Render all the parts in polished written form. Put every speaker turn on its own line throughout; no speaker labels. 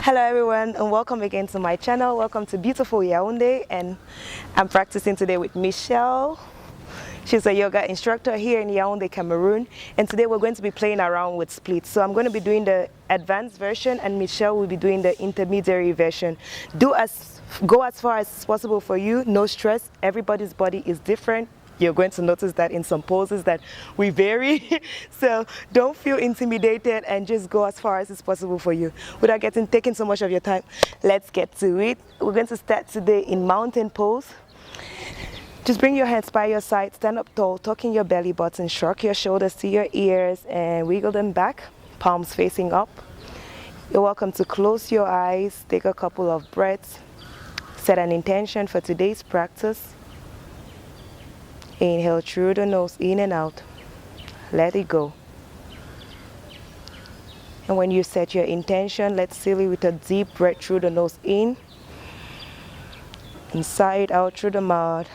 Hello everyone and welcome again to my channel. Welcome to beautiful Yaoundé, and I'm practicing today with Michelle. She's a yoga instructor here in Yaoundé, Cameroon, and today we're going to be playing around with splits. So I'm going to be doing the advanced version and Michelle will be doing the intermediary version. Go as far as possible for you, no stress. Everybody's body is different. You're going to notice that in some poses that we vary. So don't feel intimidated and just go as far as it's possible for you. Without taking so much of your time, let's get to it. We're going to start today in mountain pose. Just bring your hands by your side, stand up tall, tuck in your belly button, shrug your shoulders to your ears and wiggle them back, palms facing up. You're welcome to close your eyes, take a couple of breaths, set an intention for today's practice. Inhale through the nose, in and out. Let it go. And when you set your intention, let's seal it with a deep breath through the nose in. Inside, out through the mouth.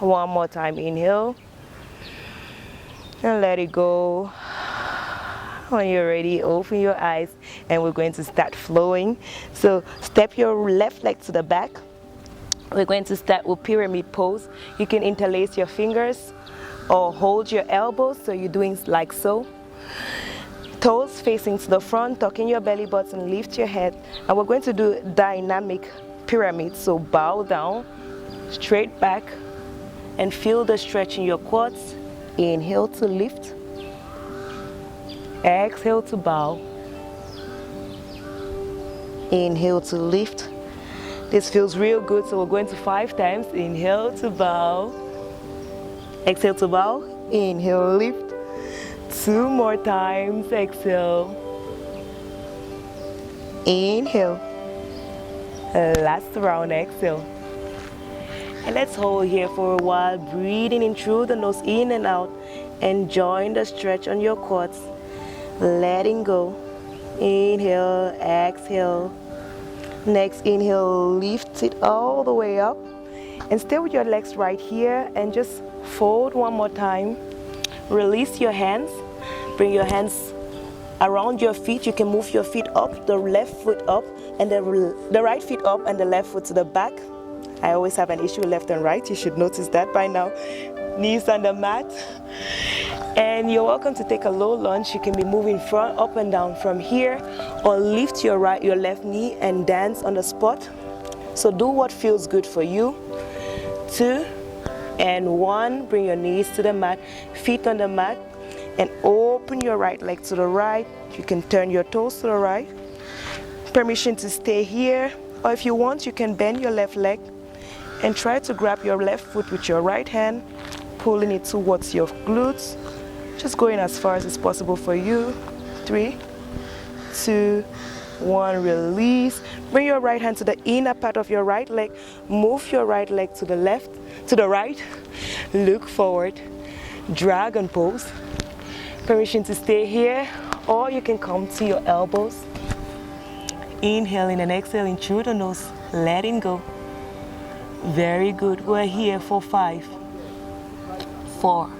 One more time, inhale. And let it go. When you're ready, open your eyes and we're going to start flowing. So step your left leg to the back. We're going to start with pyramid pose. You can interlace your fingers or hold your elbows, so you're doing like so. Toes facing to the front, tuck in your belly button, lift your head. And we're going to do dynamic pyramid. So bow down, straight back, and feel the stretch in your quads. Inhale to lift. Exhale to bow. Inhale to lift. This feels real good, so we're going to 5 times. Inhale to bow. Exhale to bow. Inhale, lift. 2 more times. Exhale. Inhale. Last round, exhale. And let's hold here for a while, breathing in through the nose, in and out. Enjoying the stretch on your quads. Letting go. Inhale, exhale. Next inhale, lift it all the way up and stay with your legs right here and just fold one more time. Release your hands, bring your hands around your feet. You can move your feet up, the left foot up and the right feet up and the left foot to the back. I always have an issue with left and right, you should notice that by now. Knees on the mat. And you're welcome to take a low lunge. You can be moving front, up and down from here, or lift your left knee and dance on the spot. So do what feels good for you. 2 and 1. Bring your knees to the mat, feet on the mat, and open your right leg to the right. You can turn your toes to the right. Permission to stay here, or if you want, you can bend your left leg and try to grab your left foot with your right hand, pulling it towards your glutes. Just going as far as it's possible for you. 3, 2, 1, release. Bring your right hand to the inner part of your right leg. Move your right leg to the left, to the right. Look forward. Dragon pose. Permission to stay here, or you can come to your elbows. Inhaling and exhaling through the nose, letting go. Very good. We're here for 5, 4,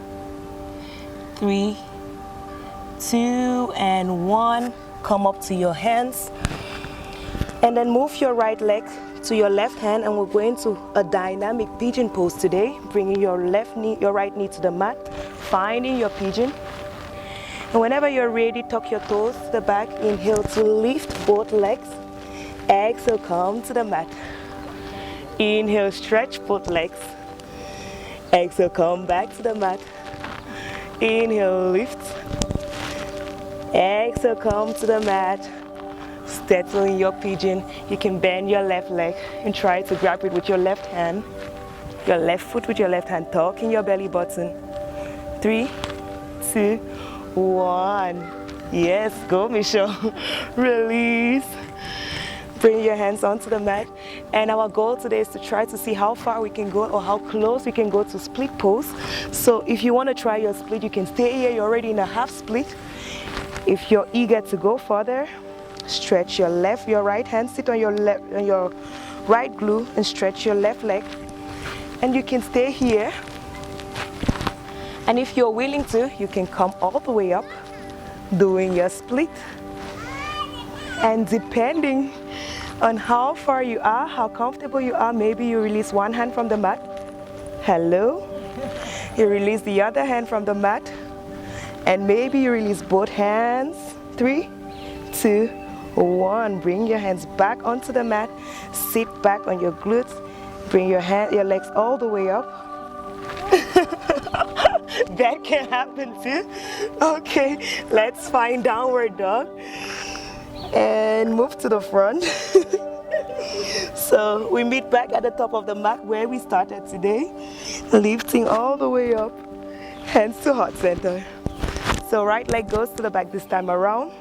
3, 2, and 1. Come up to your hands and then move your right leg to your left hand, and we're going to a dynamic pigeon pose today. Bringing your right knee to the mat, finding your pigeon. And whenever you're ready, tuck your toes to the back. Inhale to lift both legs. Exhale, come to the mat. Inhale, stretch both legs. Exhale, come back to the mat. Inhale, lift. Exhale, come to the mat. Settle in your pigeon. You can bend your left leg and try to grab it with your left hand. Your left foot with your left hand. Tuck in your belly button. 3, 2, 1. Yes, go Michelle. Release. Bring your hands onto the mat. And our goal today is to try to see how far we can go or how close we can go to split pose. So if you want to try your split, you can stay here. You're already in a half split. If you're eager to go further, stretch your right hand, sit on your right glute and stretch your left leg. And you can stay here. And if you're willing to, you can come all the way up, doing your split. And depending on how far you are, how comfortable you are, maybe you release one hand from the mat. Hello. You release the other hand from the mat. And maybe you release both hands. 3, 2, 1. Bring your hands back onto the mat. Sit back on your glutes. Bring your legs all the way up. That can happen too. Okay, let's find downward dog. And move to the front. So we meet back at the top of the mat where we started today. Lifting all the way up. Hands to heart center. So right leg goes to the back this time around.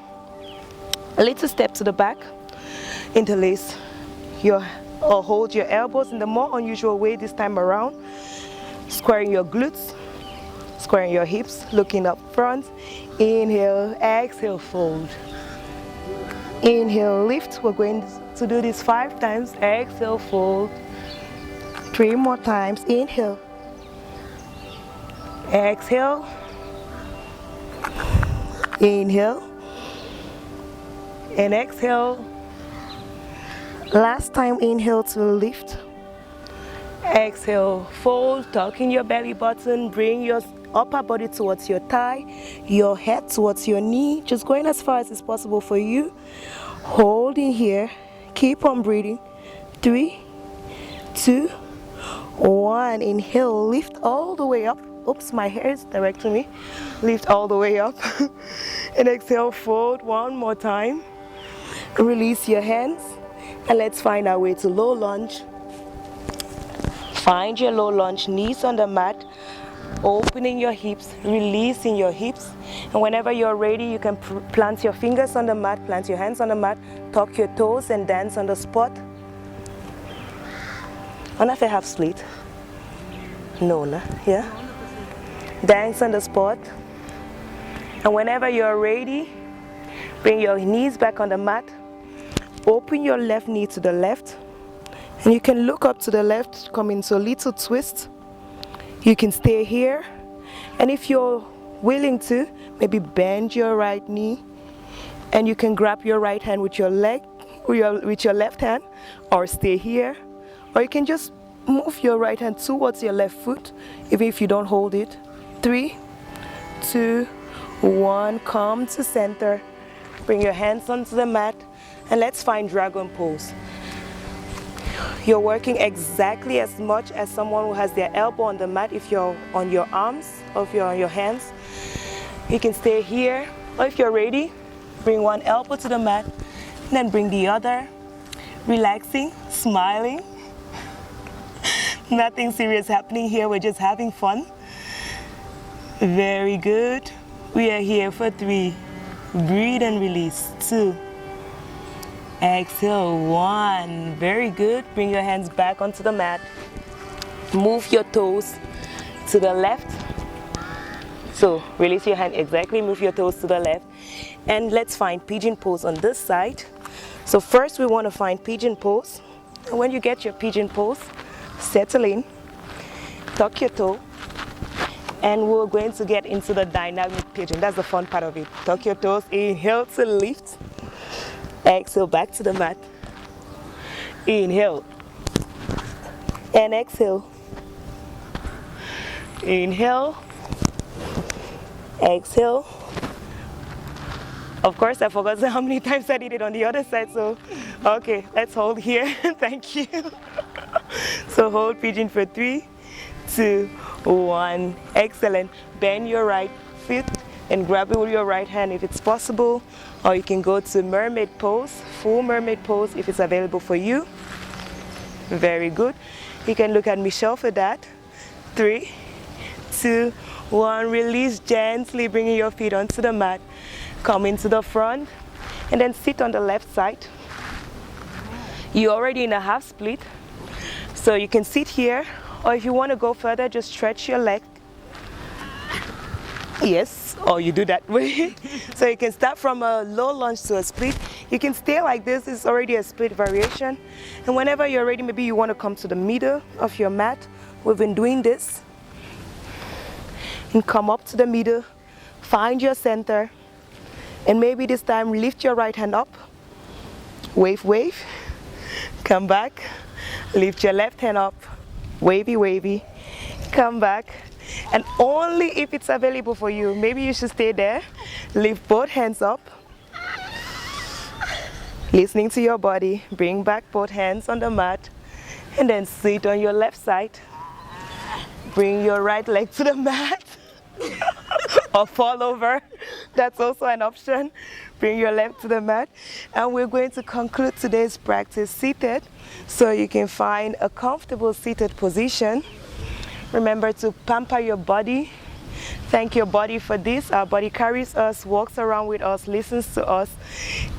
A little step to the back. Interlace or hold your elbows in the more unusual way this time around. Squaring your glutes. Squaring your hips. Looking up front. Inhale, exhale, fold. Inhale, lift. We're going to do this 5 times. Exhale, fold. 3 more times. Inhale. Exhale. Inhale. And exhale. Last time, inhale to lift. Exhale, fold, tuck in your belly button, bring your upper body towards your thigh, your head towards your knee, just going as far as is possible for you. Holding here, keep on breathing. 3, 2, 1. Inhale, lift all the way up. Oops, my hair is directing me. Lift all the way up. And exhale, fold 1 more time. Release your hands. And let's find our way to low lunge. Find your low lunge, knees on the mat. Opening your hips, releasing your hips. And whenever you're ready, you can plant your fingers on the mat, plant your hands on the mat, tuck your toes and dance on the spot. On a half split. No, nah? Yeah? Dance on the spot. And whenever you're ready, bring your knees back on the mat. Open your left knee to the left. And you can look up to the left, come into a little twist. You can stay here. And if you're willing to, maybe bend your right knee. And you can grab your right hand with your leg, with your left hand, or stay here. Or you can just move your right hand towards your left foot, even if you don't hold it. 3, 2, 1. Come to center. Bring your hands onto the mat. And let's find dragon pose. You're working exactly as much as someone who has their elbow on the mat if you're on your arms or if you're on your hands. You can stay here, or if you're ready, bring one elbow to the mat, and then bring the other. Relaxing, smiling. Nothing serious happening here, we're just having fun. Very good. We are here for 3. Breathe and release. 2. Exhale, 1. Very good. Bring your hands back onto the mat. Move your toes to the left. So release your hand exactly, move your toes to the left. And let's find pigeon pose on this side. So first we want to find pigeon pose. And when you get your pigeon pose, settle in, tuck your toe, and we're going to get into the dynamic pigeon. That's the fun part of it. Tuck your toes, inhale to lift. Exhale back to the mat. Inhale. And exhale. Inhale. Exhale. Of course, I forgot how many times I did it on the other side, so okay, let's hold here. Thank you. So hold pigeon for 3, 2, 1. Excellent. Bend your right foot and grab it with your right hand if it's possible, or you can go to mermaid pose, full mermaid pose if it's available for you. Very good. You can look at Michelle for that. 3, 2, 1. Release gently, bringing your feet onto the mat. Come into the front and then sit on the left side. You're already in a half split, so you can sit here, or if you want to go further, just stretch your leg. Yes, or you do that way. So you can start from a low lunge to a split. You can stay like this, it's already a split variation. And whenever you're ready, maybe you want to come to the middle of your mat. We've been doing this. And come up to the middle, find your center, and maybe this time lift your right hand up Wave, wave. Come back. Lift your left hand up. Wavy, wavy. Come back. And only if it's available for you, maybe you should stay there. Lift both hands up. Listening to your body. Bring back both hands on the mat. And then sit on your left side. Bring your right leg to the mat. Or fall over. That's also an option. Bring your left to the mat. And we're going to conclude today's practice seated. So you can find a comfortable seated position. Remember to pamper your body. Thank your body for this. Our body carries us, walks around with us, listens to us,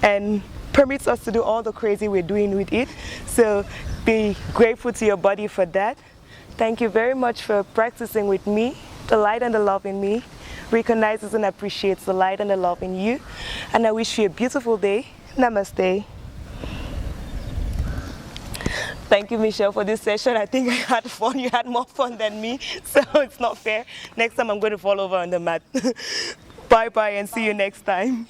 and permits us to do all the crazy we're doing with it. So be grateful to your body for that. Thank you very much for practicing with me. The light and the love in me recognizes and appreciates the light and the love in you. And I wish you a beautiful day. Namaste. Thank you, Michelle, for this session. I think I had fun. You had more fun than me, so it's not fair. Next time I'm going to fall over on the mat. Bye-bye and see you next time.